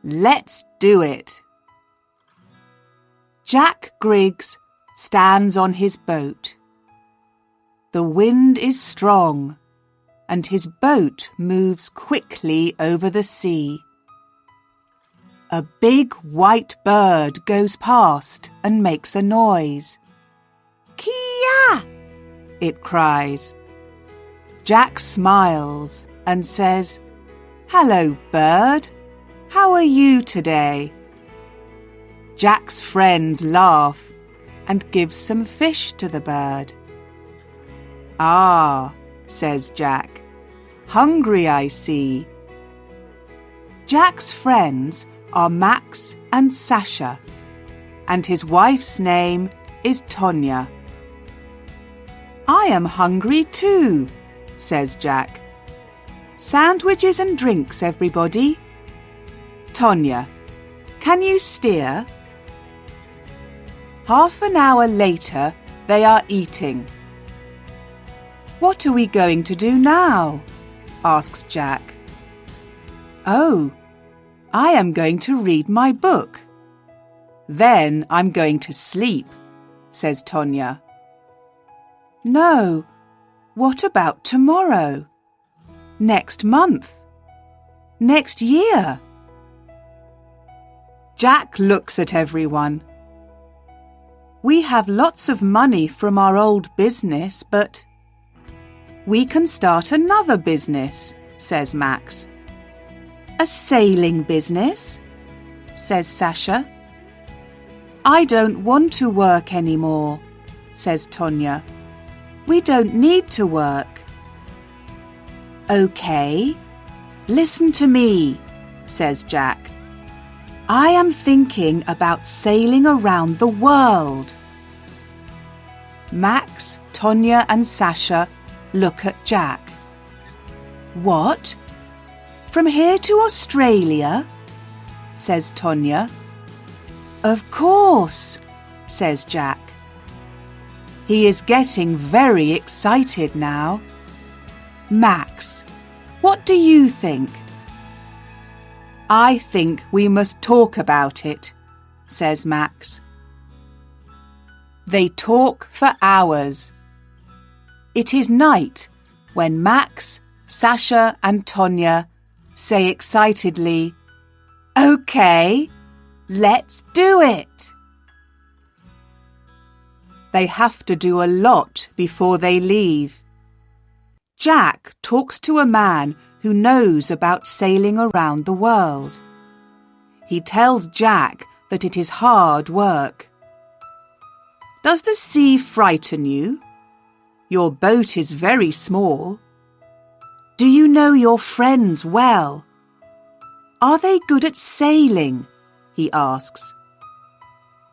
let's do it. Jack Griggs stands on his boat. The wind is strong, and his boat moves quickly over the sea. A big white bird goes past and makes a noise. Kia! It cries. Jack smiles and says, "Hello, bird. How are you today?" Jack's friends laugh and give some fish to the bird. "Ah," says Jack, "hungry, I see." Jack's friends are Max and Sasha, and his wife's name is Tonya. "I am hungry too," says Jack. "Sandwiches and drinks, everybody. Tonya, can you steer?" Half an hour later, they are eating. "What are we going to do now?" asks Jack. "Oh, I am going to read my book. Then I'm going to sleep," says Tonya. "No, what about tomorrow? Next month? Next year?" Jack looks at everyone. "We have lots of money from our old business, but—" "We can start another business," says Max. "A sailing business?" says Sasha. "I don't want to work anymore," says Tonya. "We don't need to work." "Okay, listen to me," says Jack. "I am thinking about sailing around the world." Max, Tonya and Sasha look at Jack. "What? From here to Australia?" says Tonya. "Of course," says Jack. He is getting very excited now. "Max, what do you think?" "I think we must talk about it," says Max. They talk for hours. It is night when Max, Sasha and Tonya say excitedly, "Okay, let's do it." They have to do a lot before they leave. Jack talks to a man who knows about sailing around the world. He tells Jack that it is hard work. "Does the sea frighten you? Your boat is very small. Do you know your friends well? Are they good at sailing?" he asks.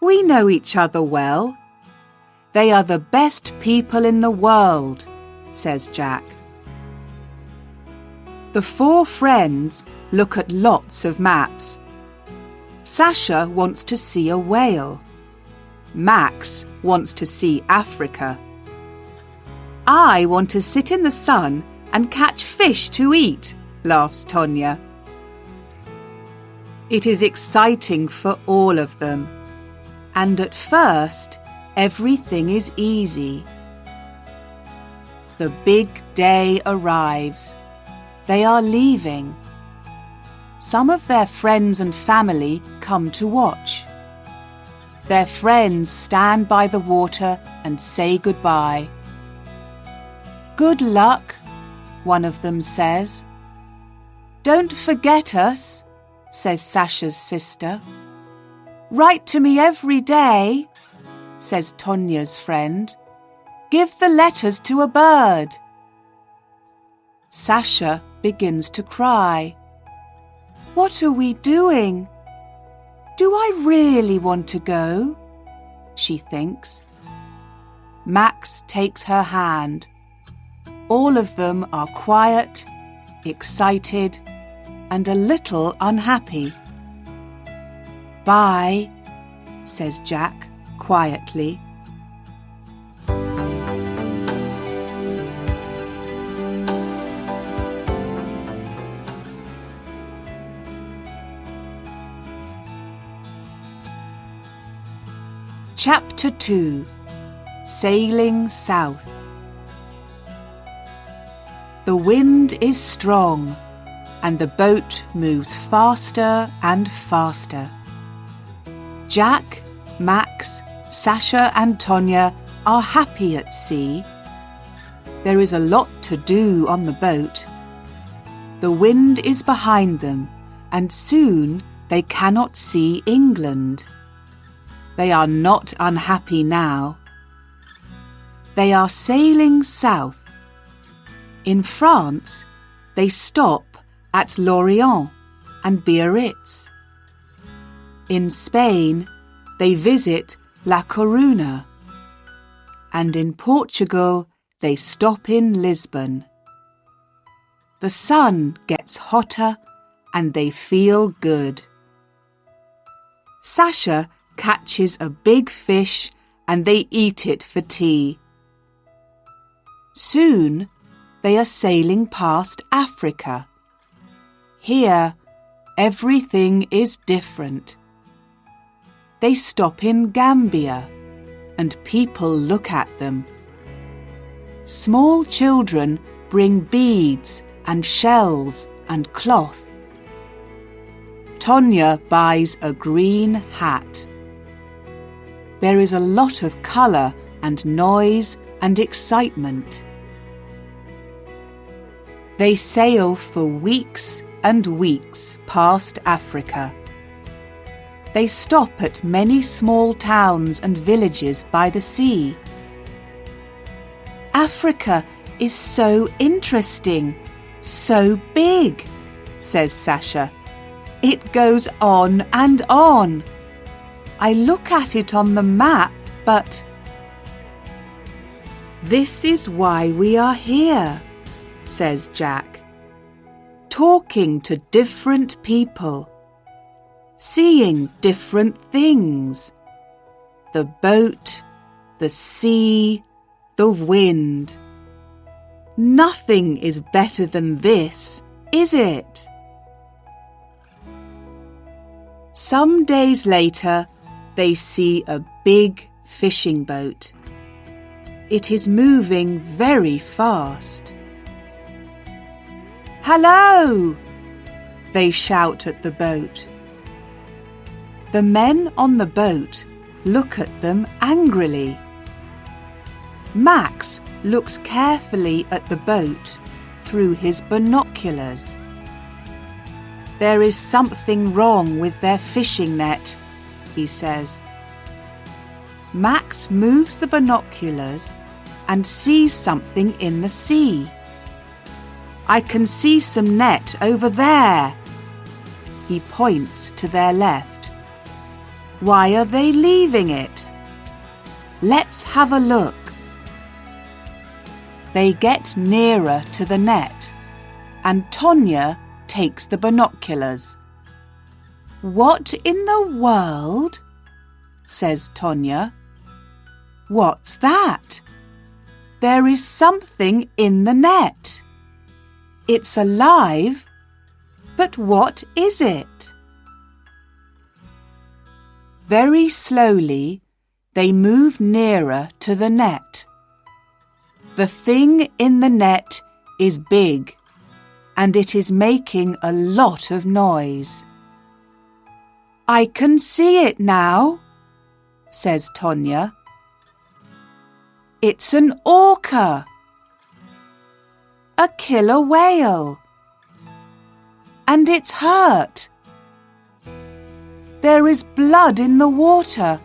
"We know each other well. They are the best people in the world," says Jack. The four friends look at lots of maps. Sasha wants to see a whale. Max wants to see Africa. "I want to sit in the sun and catch fish to eat," laughs Tonya. It is exciting for all of them, and at first everything is easy. The big day arrives. They are leaving. Some of their friends and family come to watch. Their friends stand by the water and say goodbye. "Good luck," one of them says. "Don't forget us," says Sasha's sister. "Write to me every day," says Tonya's friend. "Give the letters to a bird." Sasha begins to cry. "What are we doing? Do I really want to go?" she thinks. Max takes her hand. All of them are quiet, excited, and a little unhappy. "Bye," says Jack quietly. Chapter 2. Sailing South. The wind is strong, and the boat moves faster and faster. Jack, Max, Sasha and Tonya are happy at sea. There is a lot to do on the boat. The wind is behind them, and soon they cannot see England. They are not unhappy now. They are sailing south. In France, they stop at Lorient and Biarritz. In Spain, they visit La Coruña. And in Portugal, they stop in Lisbon. The sun gets hotter and they feel good. Sasha catches a big fish and they eat it for tea. Soon, they are sailing past Africa. Here, everything is different. They stop in Gambia, and people look at them. Small children bring beads and shells and cloth. Tonya buys a green hat. There is a lot of colour and noise and excitement. They sail for weeks and weeks past Africa. They stop at many small towns and villages by the sea. Africa is so interesting, so big, says Sasha. It goes on and on. I look at it on the map, but... This is why we are here, says Jack. Talking to different people. Seeing different things. The boat, the sea, the wind. Nothing is better than this, is it? Some days later, they see a big fishing boat. It is moving very fast. "Hello!" they shout at the boat. The men on the boat look at them angrily. Max looks carefully at the boat through his binoculars. There is something wrong with their fishing net, he says. Max moves the binoculars and sees something in the sea. I can see some net over there. He points to their left. Why are they leaving it? Let's have a look. They get nearer to the net, and Tonya takes the binoculars. What in the world? Says Tonya. What's that? There is something in the net. It's alive, but what is it? Very slowly, they move nearer to the net. The thing in the net is big, and it is making a lot of noise. I can see it now, says Tonya. It's an orca. A killer whale. And it's hurt. There is blood in the water.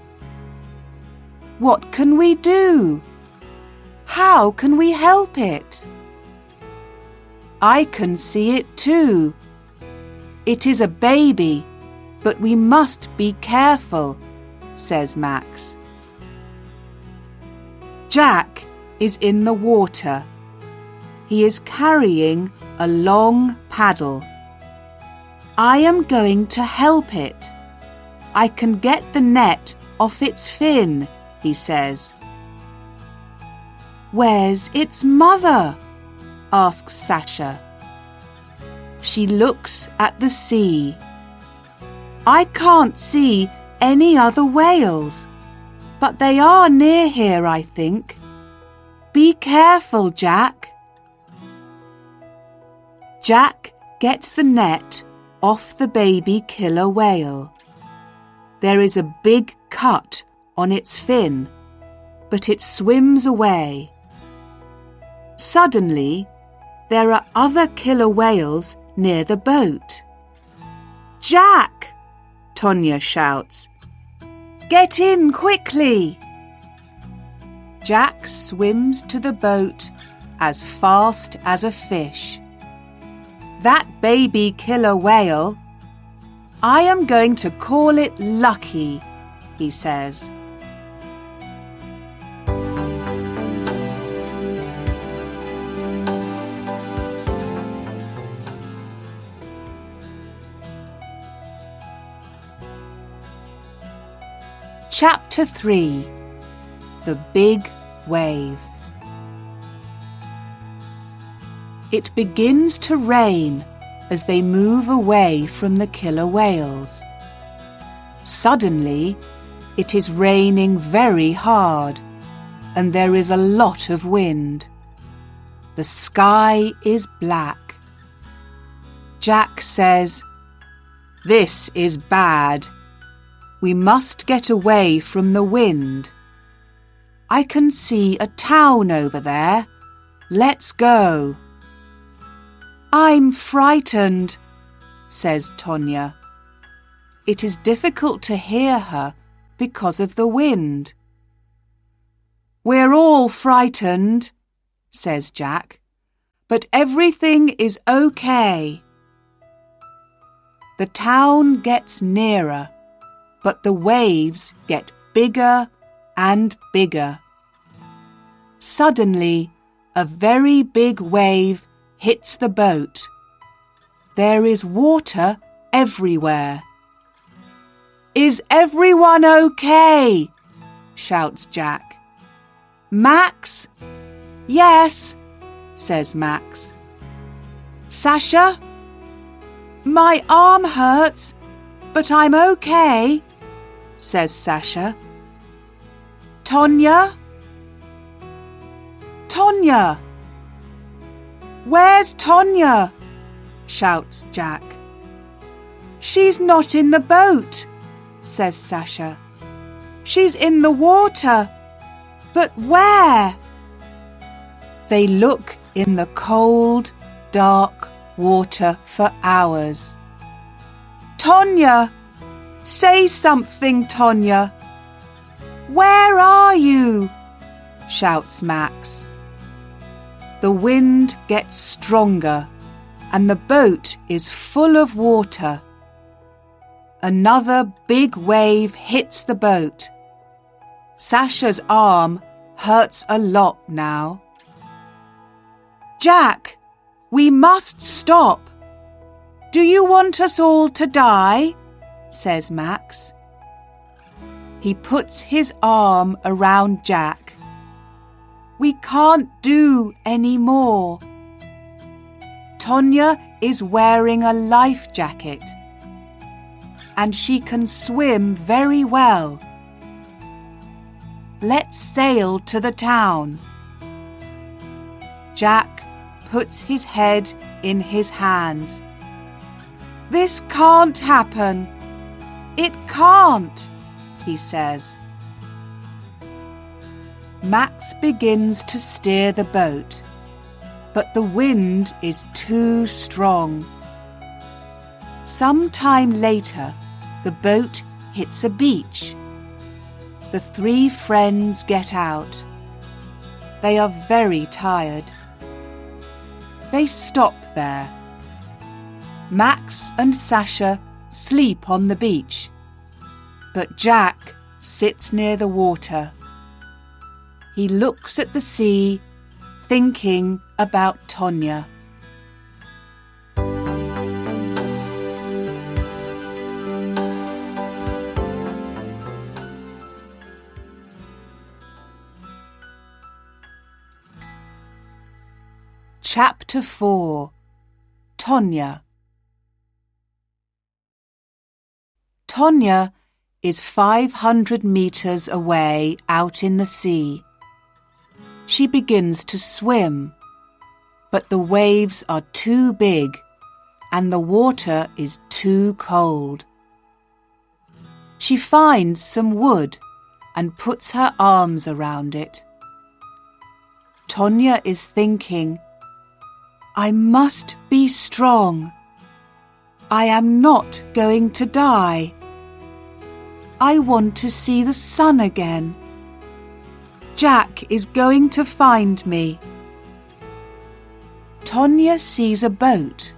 What can we do? How can we help it? I can see it too. It is a baby, but we must be careful, says Max. Jack is in the water. He is carrying a long paddle. I am going to help it. I can get the net off its fin, he says. Where's its mother? Asks Sasha. She looks at the sea. I can't see any other whales, but they are near here, I think. Be careful, Jack. Jack gets the net off the baby killer whale. There is a big cut on its fin, but it swims away. Suddenly, there are other killer whales near the boat. Jack! Tonya shouts. Get in quickly! Jack swims to the boat as fast as a fish. That baby killer whale, I am going to call it Lucky, he says. Chapter 3. The Big Wave. It begins to rain as they move away from the killer whales. Suddenly, it is raining very hard, and there is a lot of wind. The sky is black. Jack says, "This is bad. We must get away from the wind. I can see a town over there. Let's go." "I'm frightened," says Tonya. It is difficult to hear her because of the wind. "We're all frightened," says Jack, "but everything is okay." The town gets nearer, but the waves get bigger and bigger. Suddenly, a very big wave hits the boat. There is water everywhere. "Is everyone okay?" shouts Jack. "Max?" "Yes," says Max. "Sasha?" "My arm hurts, but I'm okay," says Sasha. "Tonya?" "Tonya!" "Where's Tonya?" shouts Jack. "She's not in the boat," says Sasha. "She's in the water. But where?" They look in the cold, dark water for hours. "Tonya! Say something, Tonya!" "Where are you?" shouts Max. The wind gets stronger and the boat is full of water. Another big wave hits the boat. Sasha's arm hurts a lot now. "Jack, we must stop. Do you want us all to die?" says Max. He puts his arm around Jack. "We can't do any more." Tonya is wearing a life jacket, and she can swim very well. "Let's sail to the town." Jack puts his head in his hands. "This can't happen. It can't," he says. Max begins to steer the boat, but the wind is too strong. Some time later, the boat hits a beach. The three friends get out. They are very tired. They stop there. Max and Sasha sleep on the beach, but Jack sits near the water. He looks at the sea, thinking about Tonya. Chapter 4. Tonya. Tonya is 500 meters away out in the sea. She begins to swim, but the waves are too big and the water is too cold. She finds some wood and puts her arms around it. Tonya is thinking, I must be strong. I am not going to die. I want to see the sun again. Jack is going to find me. Tonya sees a boat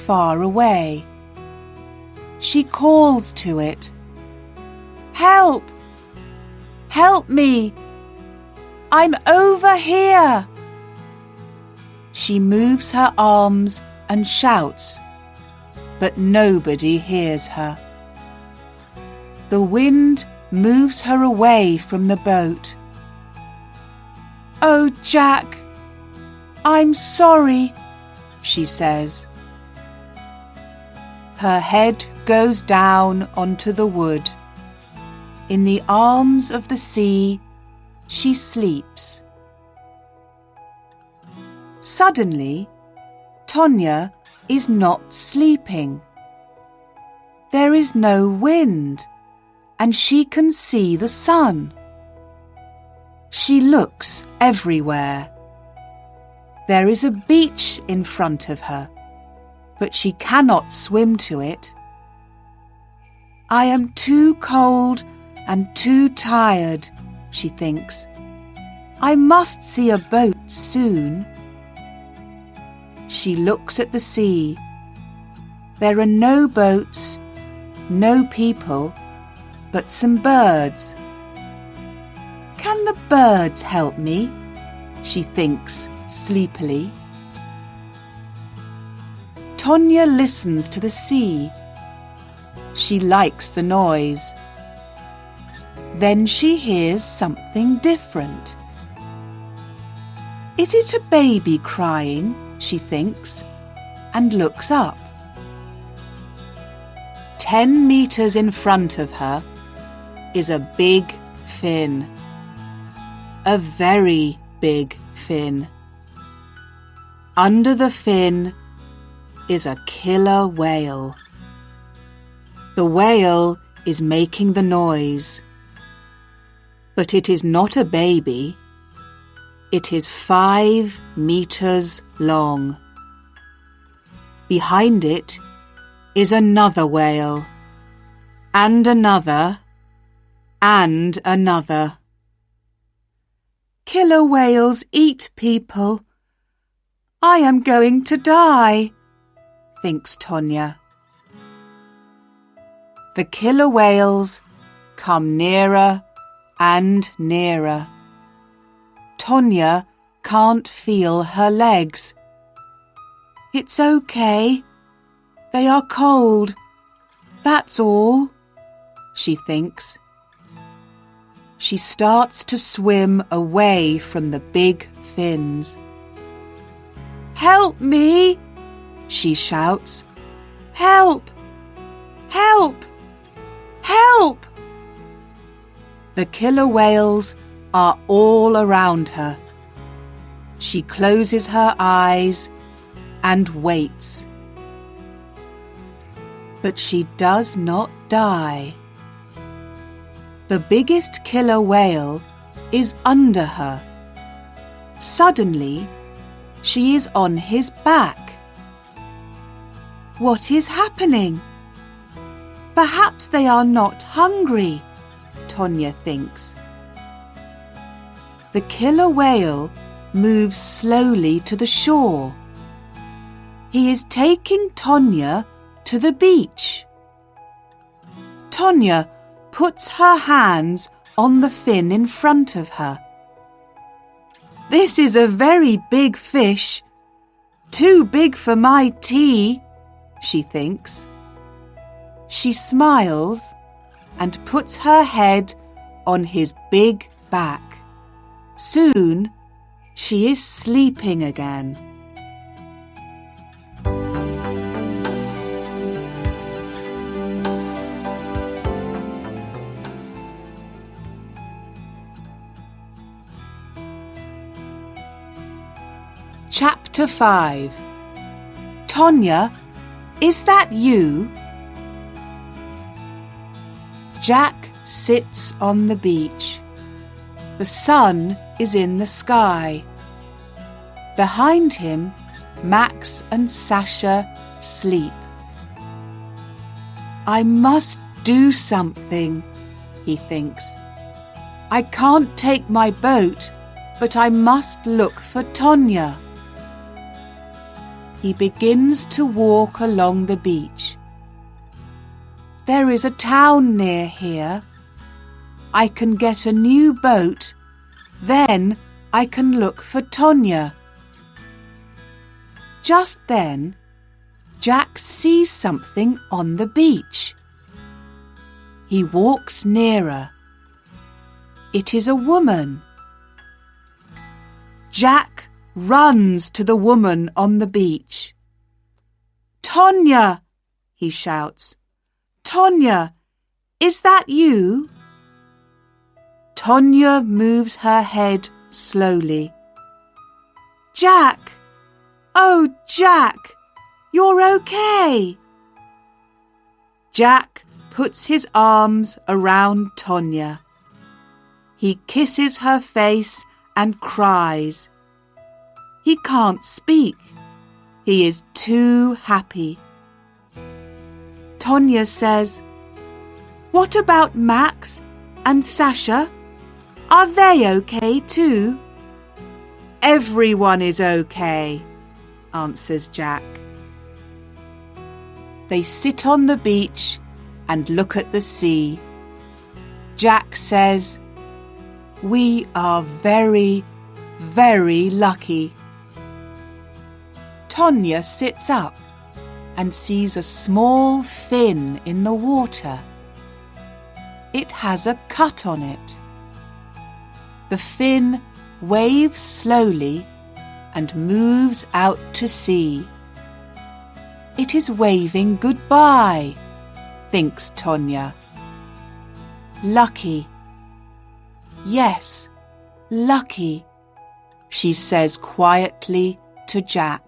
far away. She calls to it. Help! Help me! I'm over here! She moves her arms and shouts, but nobody hears her. The wind moves her away from the boat. Oh, Jack, I'm sorry, she says. Her head goes down onto the wood. In the arms of the sea, she sleeps. Suddenly, Tonya is not sleeping. There is no wind, and she can see the sun. She looks everywhere. There is a beach in front of her, but she cannot swim to it. I am too cold and too tired, she thinks. I must see a boat soon. She looks at the sea. There are no boats, no people, but some birds. Can the birds help me? She thinks sleepily. Tonya listens to the sea. She likes the noise. Then she hears something different. Is it a baby crying? She thinks, and looks up. 10 meters in front of her is a big fin. A very big fin. Under the fin is a killer whale. The whale is making the noise. But it is not a baby. It is 5 meters long. Behind it is another whale, and another, and another. Killer whales eat people. I am going to die, thinks Tonya. The killer whales come nearer and nearer. Tonya can't feel her legs. It's okay. They are cold. That's all, she thinks. She starts to swim away from the big fins. Help me, she shouts. Help! Help! Help! The killer whales are all around her. She closes her eyes and waits. But she does not die. The biggest killer whale is under her. Suddenly, she is on his back. What is happening? Perhaps they are not hungry, Tonya thinks. The killer whale moves slowly to the shore. He is taking Tonya to the beach. Tonya puts her hands on the fin in front of her. This is a very big fish. Too big for my tea, she thinks. She smiles and puts her head on his big back. Soon, she is sleeping again. Chapter 5. Tonya, is that you? Jack sits on the beach. The sun is in the sky. Behind him, Max and Sasha sleep. I must do something, he thinks. I can't take my boat, but I must look for Tonya. He begins to walk along the beach. There is a town near here. I can get a new boat, then I can look for Tonya. Just then, Jack sees something on the beach. He walks nearer. It is a woman. Jack runs to the woman on the beach. Tonya, he shouts. Tonya, is that you? Tonya moves her head slowly. Jack! Oh, Jack! You're okay! Jack puts his arms around Tonya. He kisses her face and cries. He can't speak. He is too happy. Tonya says, What about Max and Sasha? Are they okay too? Everyone is okay, answers Jack. They sit on the beach and look at the sea. Jack says, We are very, very lucky. Tonya sits up and sees a small fin in the water. It has a cut on it. The fin waves slowly and moves out to sea. It is waving goodbye, thinks Tonya. Lucky. Yes, lucky, she says quietly to Jack.